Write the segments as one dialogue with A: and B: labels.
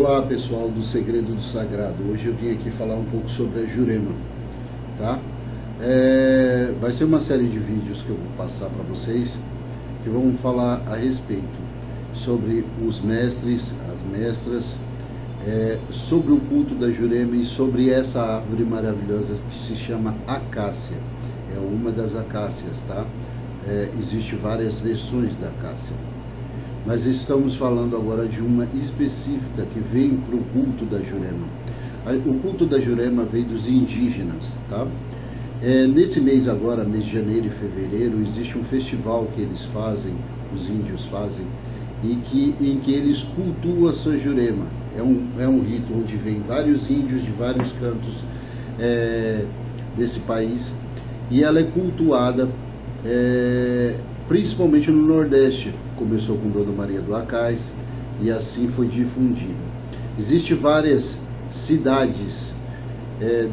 A: Olá pessoal do Segredo do Sagrado. Hoje eu vim aqui falar um pouco sobre a Jurema, tá? Vai ser uma série de vídeos que eu vou passar para vocês que vão falar a respeito sobre os mestres, as mestras, sobre o culto da Jurema e sobre essa árvore maravilhosa que se chama acácia. É uma das acácias, tá? Existem várias versões da acácia, mas estamos falando agora de uma específica que vem para o culto da Jurema. O culto da Jurema veio dos indígenas, tá? Nesse mês agora, mês de janeiro e fevereiro, existe um festival que eles fazem, os índios fazem, em que eles cultuam a sua Jurema. É um rito onde vem vários índios de vários cantos desse país, e ela é cultuada principalmente no Nordeste. Começou com Dona Maria do Acais e assim foi difundido. Existem várias cidades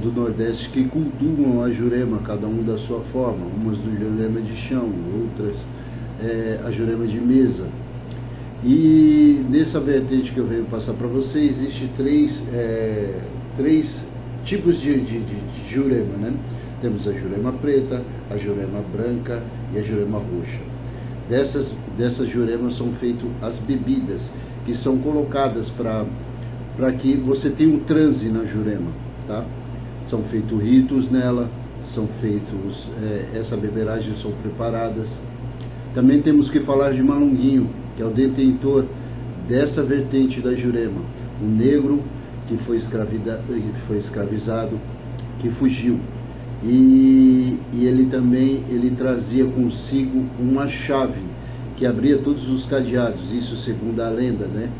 A: do Nordeste que cultuam a Jurema, cada um da sua forma, umas do Jurema de chão, outras a Jurema de mesa. E nessa vertente que eu venho passar para vocês, existem três tipos de Jurema, né? Temos a Jurema preta, a Jurema branca e a Jurema roxa. Dessas Juremas são feitas as bebidas que são colocadas para que você tenha um transe na Jurema, tá? São feitos ritos nela, são feitos, essa beberagem são preparadas. Também temos que falar de Malunguinho, que é o detentor dessa vertente da Jurema, um negro que foi escravizado, que fugiu. E ele trazia consigo uma chave que abria todos os cadeados, isso segundo a lenda, né?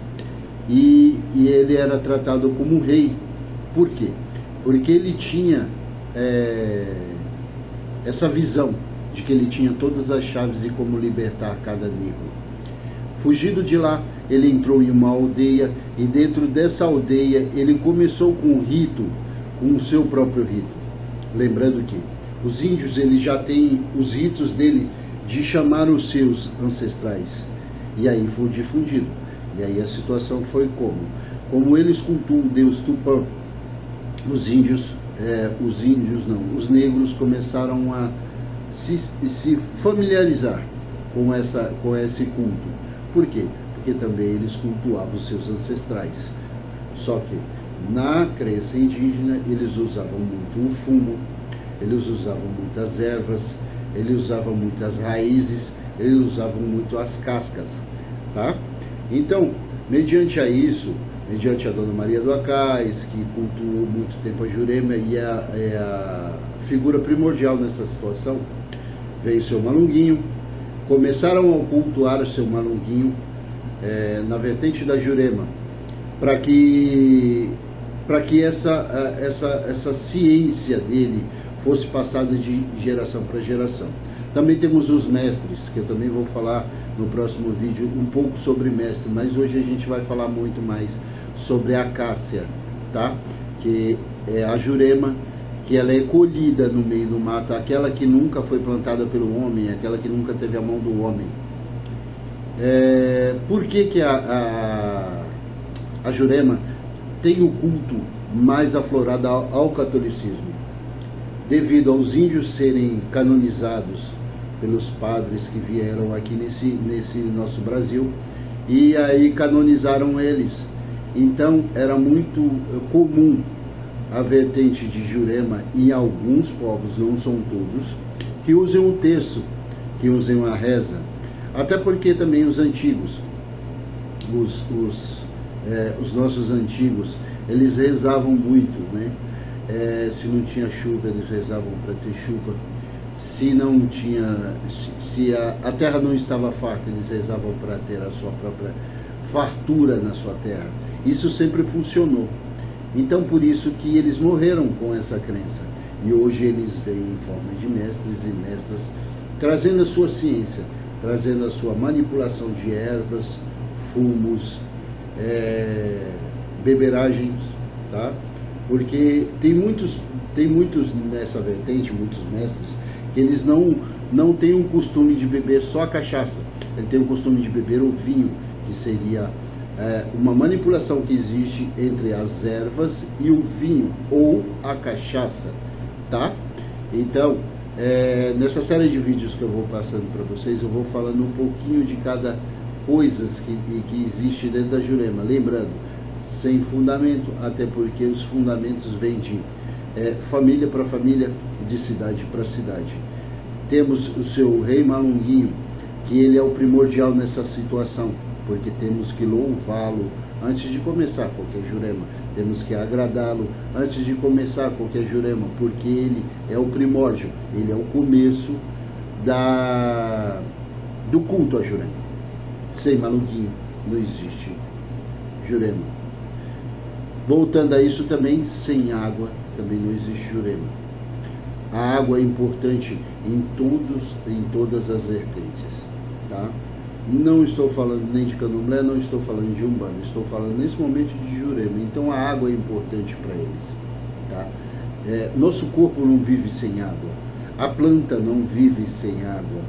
A: E ele era tratado como um rei. Por quê? Porque ele tinha essa visão de que ele tinha todas as chaves de como libertar cada negro. Fugido de lá, ele entrou em uma aldeia, e dentro dessa aldeia ele começou com um rito, com o seu próprio rito. Lembrando que os índios, eles já têm os ritos dele de chamar os seus ancestrais. E aí foi difundido. E aí a situação foi como eles cultuam o deus Tupã, os negros começaram a se familiarizar com esse culto. Por quê? Porque também eles cultuavam os seus ancestrais. Só que na crença indígena, eles usavam muito o fumo, eles usavam muitas ervas, eles usavam muitas raízes, eles usavam muito as cascas, tá? Então, mediante a Dona Maria do Acais, que cultuou muito tempo a Jurema e é a figura primordial nessa situação, veio o seu Malunguinho, começaram a cultuar o seu Malunguinho na vertente da Jurema, para que essa ciência dele fosse passada de geração para geração. Também temos os mestres, que eu também vou falar no próximo vídeo um pouco sobre mestre, mas hoje a gente vai falar muito mais sobre a acácia, tá? Que é a Jurema, que ela é colhida no meio do mato, aquela que nunca foi plantada pelo homem, aquela que nunca teve a mão do homem. Por que a Jurema tem o culto mais aflorado ao catolicismo? Devido aos índios serem canonizados pelos padres que vieram aqui nesse nosso Brasil, e aí canonizaram eles. Então era muito comum a vertente de Jurema em alguns povos, não são todos, que usem um terço, que usem uma reza. Até porque também os antigos, os nossos antigos, eles rezavam muito, né? Se não tinha chuva, eles rezavam para ter chuva. Se a terra não estava farta, eles rezavam para ter a sua própria fartura na sua terra. Isso sempre funcionou. Então, por isso que eles morreram com essa crença. E hoje eles vêm em forma de mestres e mestras, trazendo a sua ciência, trazendo a sua manipulação de ervas, fumos, beberagens, tá? Porque tem muitos nessa vertente, muitos mestres, que eles não têm o costume de beber só a cachaça, ele tem o costume de beber o vinho, que seria uma manipulação que existe entre as ervas e o vinho ou a cachaça, tá? Então, nessa série de vídeos que eu vou passando para vocês, eu vou falando um pouquinho de cada coisa que existe dentro da Jurema. Lembrando, sem fundamento, até porque os fundamentos vêm de família para família, de cidade para cidade. Temos o seu rei Malunguinho, que ele é o primordial nessa situação, porque temos que louvá-lo antes de começar qualquer Jurema. Temos que agradá-lo antes de começar qualquer Jurema, porque ele é o primórdio, ele é o começo do culto a Jurema. Sem Malunguinho não existe Jurema. Voltando a isso também, sem água também não existe Jurema. A água é importante em todas as vertentes, tá? Não estou falando nem de candomblé, não estou falando de umbanda, estou falando nesse momento de Jurema. Então a água é importante para eles, tá? Nosso corpo não vive sem água, a planta não vive sem água,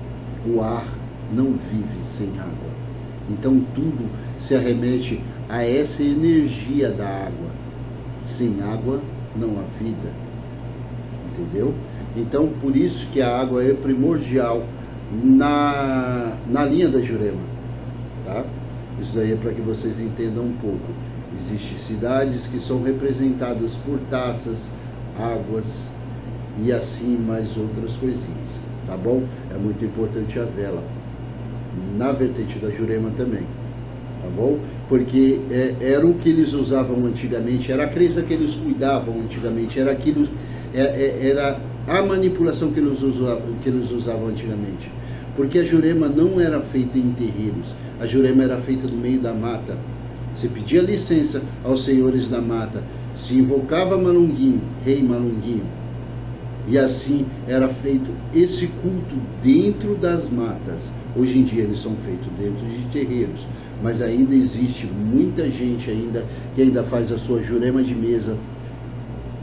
A: o ar não vive sem água. Então tudo se arremete a essa energia da água. Sem água não há vida, entendeu? Então por isso que a água é primordial na linha da Jurema, tá? Isso daí é para que vocês entendam um pouco. Existem cidades que são representadas por taças, águas e assim mais outras coisinhas, tá bom? É muito importante a vela na vertente da Jurema também, tá bom? Porque era o que eles usavam antigamente, era a crença que eles cuidavam antigamente, era aquilo, era a manipulação que eles usavam antigamente. Porque a Jurema não era feita em terreiros, a Jurema era feita no meio da mata. Você pedia licença aos senhores da mata, se invocava Malunguinho, rei Malunguinho, e assim era feito esse culto dentro das matas. Hoje em dia eles são feitos dentro de terreiros, mas ainda existe muita gente que ainda faz a sua Jurema de mesa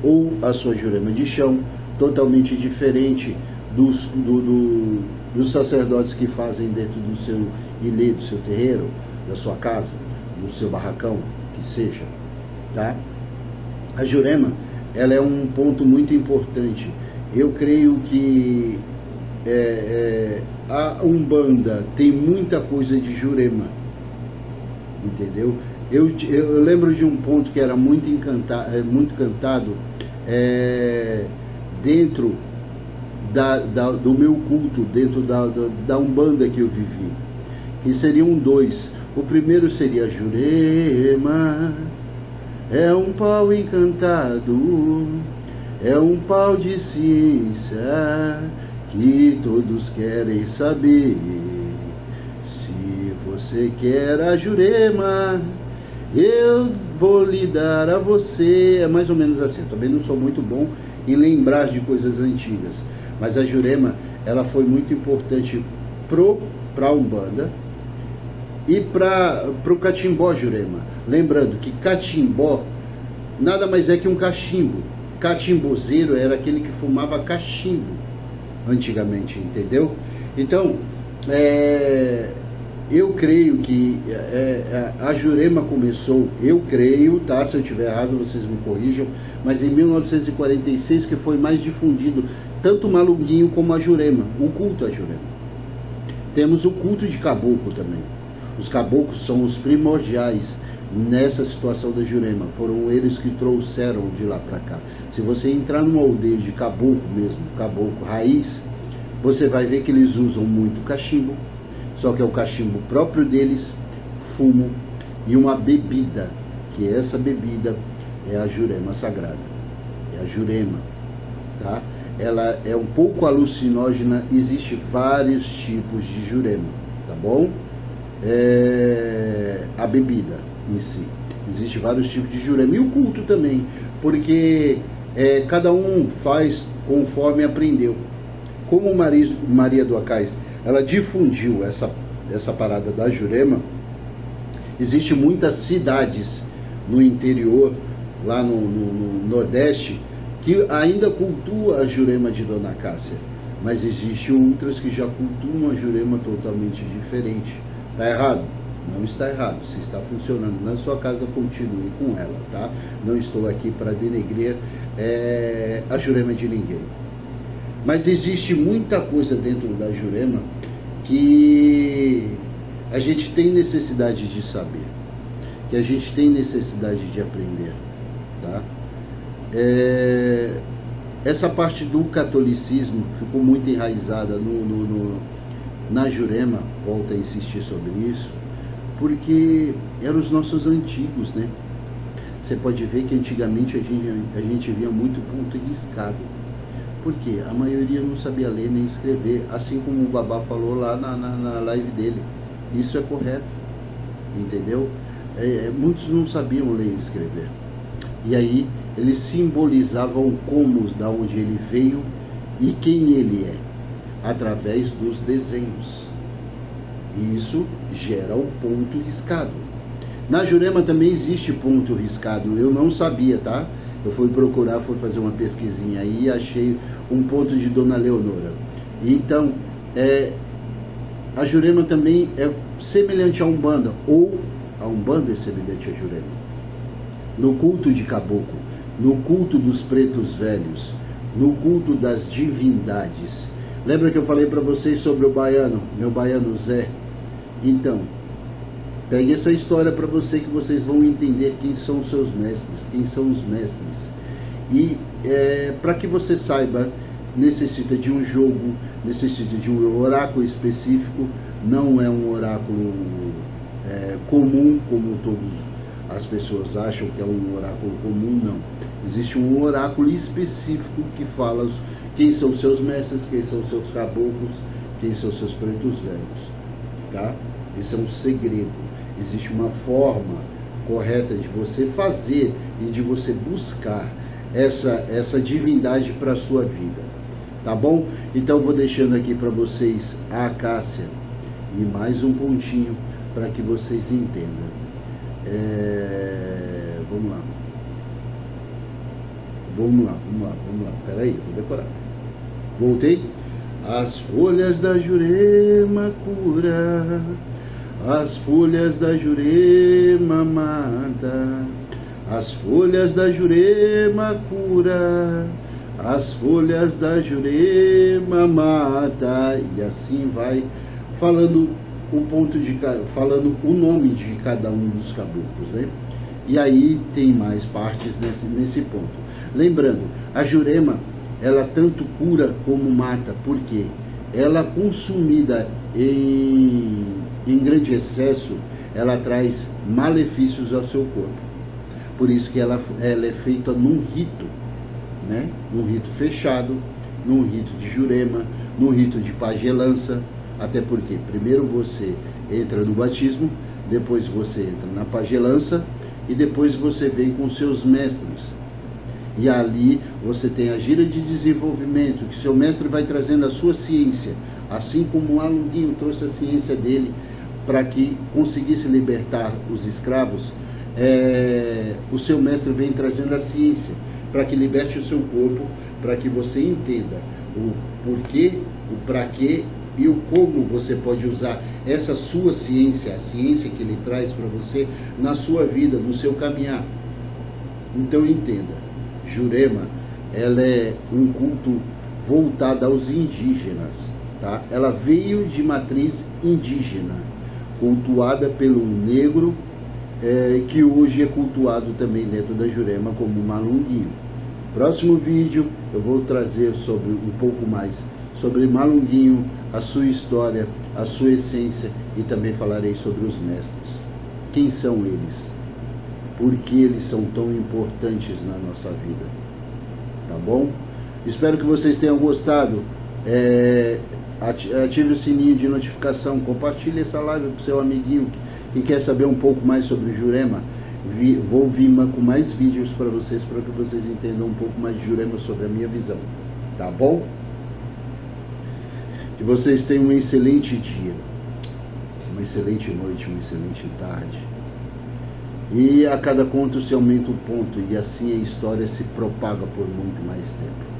A: ou a sua Jurema de chão, totalmente diferente dos sacerdotes que fazem dentro do seu ilê, do seu terreiro, da sua casa, do seu barracão, que seja, tá? A Jurema, ela é um ponto muito importante. Eu creio que a Umbanda tem muita coisa de Jurema, entendeu? Eu lembro de um ponto que era muito cantado dentro do meu culto, dentro da Umbanda que eu vivi, que seriam dois. O primeiro seria Jurema é um pau encantado, é um pau de ciência que todos querem saber. Se você quer a Jurema, eu vou lhe dar a você. É mais ou menos assim. Eu também não sou muito bom em lembrar de coisas antigas, mas a Jurema, ela foi muito importante para a Umbanda e para o Catimbó Jurema. Lembrando que Catimbó nada mais é que um cachimbo. Catimbozeiro era aquele que fumava cachimbo antigamente, entendeu? Então, eu creio que a Jurema começou, eu creio, tá? Se eu estiver errado, vocês me corrijam, mas em 1946 que foi mais difundido tanto o Malunguinho como a Jurema, o culto a Jurema. Temos o culto de caboclo também. Os caboclos são os primordiais nessa situação da Jurema. Foram eles que trouxeram de lá para cá. Se você entrar numa aldeia de caboclo mesmo, caboclo raiz, você vai ver que eles usam muito cachimbo, só que é o cachimbo próprio deles, fumo e uma bebida, que essa bebida é a Jurema sagrada, é a Jurema, tá? Ela é um pouco alucinógena, existe vários tipos de Jurema, tá bom? A bebida em si, existe vários tipos de Jurema, e o culto também, porque cada um faz conforme aprendeu. Como Maria do Acais, ela difundiu essa parada da Jurema, existem muitas cidades no interior, lá no Nordeste, que ainda cultua a Jurema de Dona Cássia, mas existem outras que já cultuam a Jurema totalmente diferente. Tá errado? Não está errado. Se está funcionando na sua casa, continue com ela, tá? Não estou aqui para denegrir a Jurema de ninguém. Mas existe muita coisa dentro da Jurema que a gente tem necessidade de saber, que a gente tem necessidade de aprender, tá? Essa parte do catolicismo ficou muito enraizada na Jurema, volto a insistir sobre isso, porque eram os nossos antigos, né? Você pode ver que antigamente a gente via muito ponto riscado. Por quê? A maioria não sabia ler nem escrever, assim como o Babá falou lá na live dele. Isso é correto, entendeu? Muitos não sabiam ler e escrever. E aí eles simbolizavam como, da onde ele veio e quem ele é, através dos desenhos. E isso gera o ponto riscado. Na Jurema também existe ponto riscado, eu não sabia, tá? Eu fui procurar, fui fazer uma pesquisinha aí e achei um ponto de Dona Leonora. Então, a Jurema também é semelhante à Umbanda, ou a Umbanda é semelhante à Jurema. No culto de caboclo, no culto dos pretos velhos, no culto das divindades. Lembra que eu falei para vocês sobre o baiano, meu baiano Zé? Então, pegue essa história para você que vocês vão entender quem são os seus mestres, quem são os mestres. E para que você saiba, necessita de um jogo, necessita de um oráculo específico, não é um oráculo comum, como todas as pessoas acham que é um oráculo comum, não. Existe um oráculo específico que fala quem são os seus mestres, quem são os seus caboclos, quem são os seus pretos velhos, tá? Esse é um segredo. Existe uma forma correta de você fazer e de você buscar essa divindade para a sua vida, tá bom? Então eu vou deixando aqui para vocês a acácia e mais um pontinho para que vocês entendam. Vamos lá. Peraí, vou decorar. Voltei. As folhas da Jurema cura, as folhas da Jurema mata, as folhas da Jurema cura, as folhas da Jurema mata, e assim vai falando falando o nome de cada um dos caboclos, né? E aí tem mais partes nesse ponto. Lembrando, a Jurema, ela tanto cura como mata, porque ela consumida em grande excesso, ela traz malefícios ao seu corpo. Por isso que ela é feita num rito, né? Num rito fechado, num rito de Jurema, num rito de pagelança. Até porque primeiro você entra no batismo, depois você entra na pagelança e depois você vem com seus mestres. E ali você tem a gira de desenvolvimento, que seu mestre vai trazendo a sua ciência, assim como o Alunguinho trouxe a ciência dele para que conseguisse libertar os escravos. O seu mestre vem trazendo a ciência para que liberte o seu corpo, para que você entenda o porquê, o para quê e o como você pode usar essa sua ciência, a ciência que ele traz para você na sua vida, no seu caminhar. Então entenda, Jurema, ela é um culto voltado aos indígenas, tá? Ela veio de matriz indígena, cultuada pelo negro, que hoje é cultuado também dentro da Jurema como Malunguinho. Próximo vídeo eu vou trazer sobre um pouco mais sobre Malunguinho, a sua história, a sua essência, e também falarei sobre os mestres. Quem são eles? Por que eles são tão importantes na nossa vida? Tá bom? Espero que vocês tenham gostado. Ative o sininho de notificação, compartilhe essa live com seu amiguinho que quer saber um pouco mais sobre Jurema. Vou vir com mais vídeos para vocês que vocês entendam um pouco mais de Jurema sobre a minha visão. Tá bom? Que vocês tenham um excelente dia, uma excelente noite, uma excelente tarde. E a cada conto se aumenta um ponto, e assim a história se propaga por muito mais tempo.